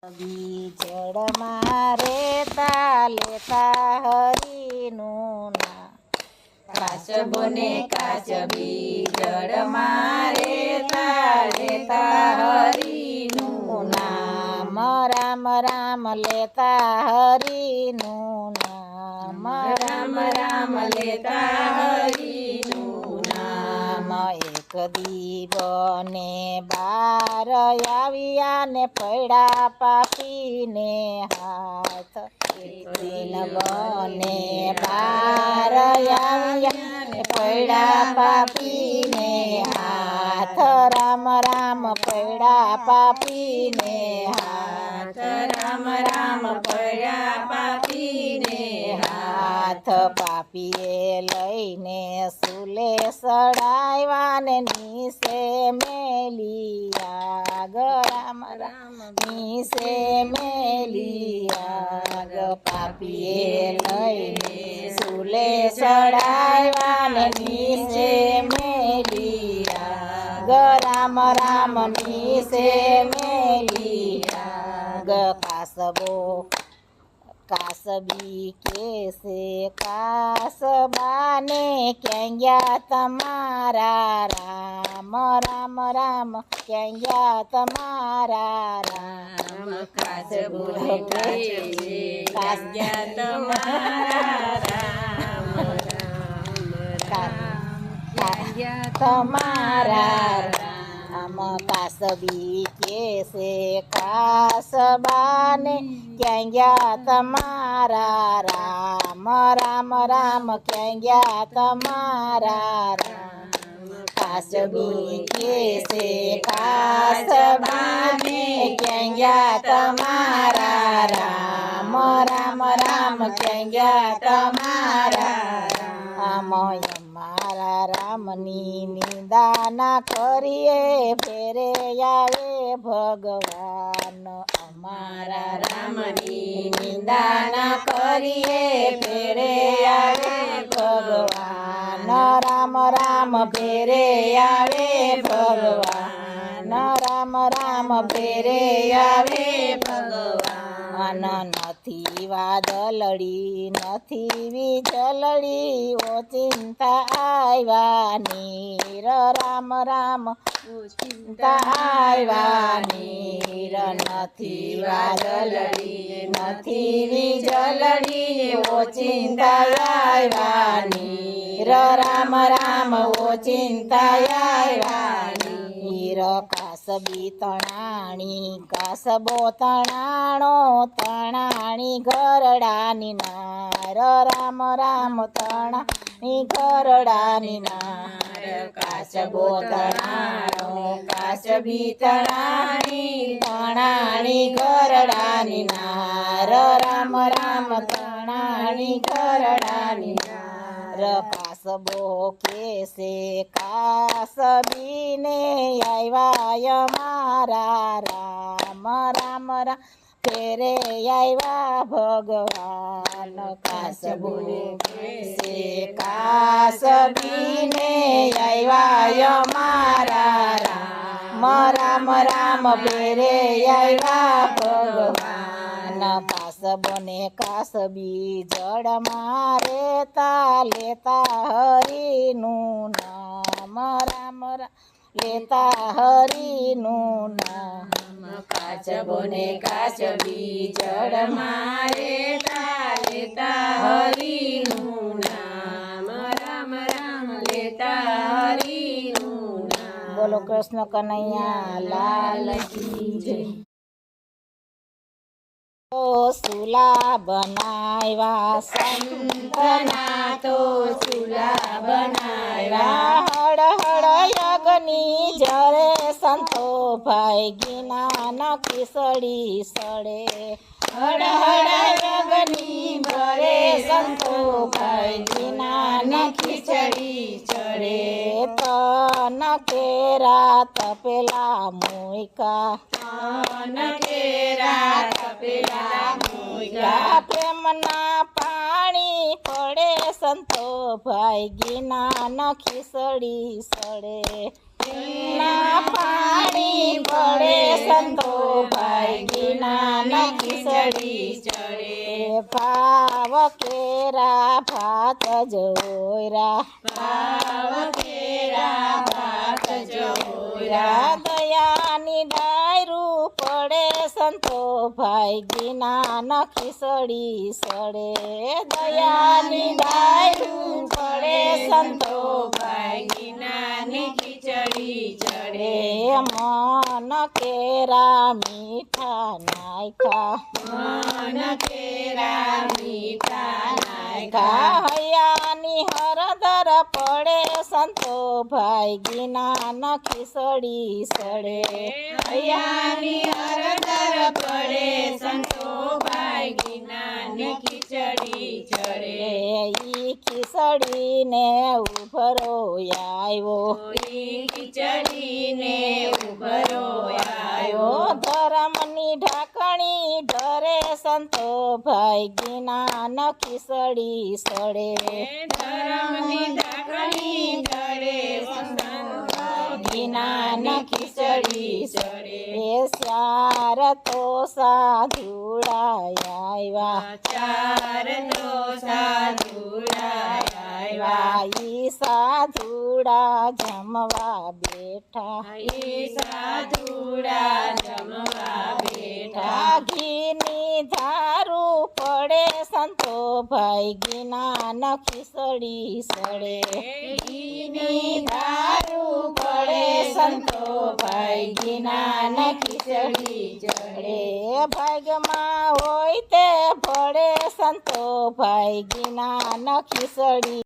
બીજળમાં રેતા લેતા હરીનું નામ. કાચબો ને કાચબી જળમાં રેતા લેતા હરીનું નામ. રામ રામ લેતા હરીનું નામ. રામ રામ લેતા હરીનું નામ. એક દીવને બાર આવ્યા ને પડ્યા પાપીને હાથ. એક દિન બને બાર આવ્યા ને પડ્યા પાપીને હાથ. રામ રામ પડ્યા પાપીને હાથ. રામ રામ પડ્યા પાપીને હાથ. પાપીએ લઈને સુલે સડાવ્યા ને નીસે મેલિયા. રામ રામ નીસે મેલિયા. પાપીએ લઈને સુલે સડાવ્યા ને નીસે મેલિયા. રામ રામ નીસે મેલિયા. કાસબી કેસે કાસબાને ક્યાં ગયા તમારા રામ. રામ રામ ક્યાં ગયા તમારા રામ. કાચબો ને કાચબી કાચ્યા તમારા રામ. રામ તમારા રામ. કાસબી કેસે કાસબાને ક્યાં ગયા તમારા રામ. રામ રામ ક્યાં ગયા તમારા રામ. કાસબી કેસે કાસબાને ક્યાં ગયા તમારા રામ. રામ રામ ક્યાં ગયા તમારા રામ. અમારા રામની નિંદા ના કરીએ ફેરે આવે ભગવાન. અમારા રામની નિંદા ના કરીએ ફેરે આવે ભગવાન. રામ રામ ફેરે આવે ભગવાન. રામ રામ ફેરે આવે ભગવાન. નથી વાદળડી નથી વીજળડી ઓ ચિંતા આવ્યા. રામ રામ ચિંતા આવ્યા. નથી વાદળડી નથી વીજળડી ઓ ચિંતા આવ્યા. રામ રામ ઓ ચિંતા આવ્યા. કાસબી તણાણી કાસબો તણાણો તણાણી ઘરડાની નાર. રામ રામ તણાણી ઘરડાની નાર. કાસબો તણાણો કાસબી તણાણી તણાણી ઘરડાની નાર. રામ રામ તણાણી ઘરડાની નાર. કાસબો કેસે કાસબીને આવ્યા મારા રામ. રામ રામ ફેરે આવ્યા ભગવાન. કાસબો કેસે કાસબીને આવ્યા મારા રામ. રામ રામ ફેરે આવ્યા ભગવાન. કાસબો ને કાસબી જળમાં રેતા લેતા હરીનું નામ. રામ રામ લેતા હરીનું નામ. કાચબો ને કાચબી જળમાં રેતા લેતા હરીનું નામ. રામ રામ લેતા હરીનું નામ. બોલો કૃષ્ણ કનૈયા લાલ કી જય. સુલા બનાવ્યા સંતના તો ચૂલા બનાવ્યા. હળ હળ યજ્ઞની જરે સંતો ભાઈ જ્ઞાન ખીસડી સડે. હળ હળ યજ્ઞની ભરે સંતો ભાઈ જ્ઞાન ખીચડી ચડે. તન કેરા તપેલા મુઈકા પ્રેમના પાણી પડે સંતો ભાઈ જ્ઞાન ખીસડી સડે. ના પાણી પડે સંતો ભાઈ જ્ઞાન ખીચડી ચડે ભાવ કેરા ભાત જોયરા ભાવ કેરા ભાત જોયરા દયાની ડાયરું પડે સંતો ભાઈ જ્ઞાન ખીચડી સડે દયાની ડાયરું પડે સંતો ભાઈ જ્ઞાની ખીચડી ચડે મન કેરા મીઠા નાયખા મન કેરા મીઠા નાયખા હૈયાની હરદર પડે સંતો ભાઈ જ્ઞાન ખીચડી સડે હૈયાની હરદર પડે સંતો ભાઈ જ્ઞાની ખીચડી ચડે ઈ ખીચડીને ઉભરો આવ્યો ઈ ખીચડીને ઉભરો આવ્યો ધર્મની ઢાકણી ઢરે સંતો ભાઈ જ્ઞાન ખીચડી સડે ધર્મની ઢાકણી ઢળે સંતો જ્ઞાન ખીચડી ચડે એ સ્યાર તો સાધુડા આવ્યા ચાર તો સાધુડા આવ્યા ઈ સાધુડા જમવા બેઠા ઈ સાધુડા જમવા બેઠા ઘીની ધારું પડે સંતો ભાઈ જ્ઞાન ખીચડી સડે ઘીની ધારું પડે સંતો ભાઈ જ્ઞાન ખીચડી ચડે ભાગમાં હોય તે ભળે સંતો ભાઈ જ્ઞાન ખીચડી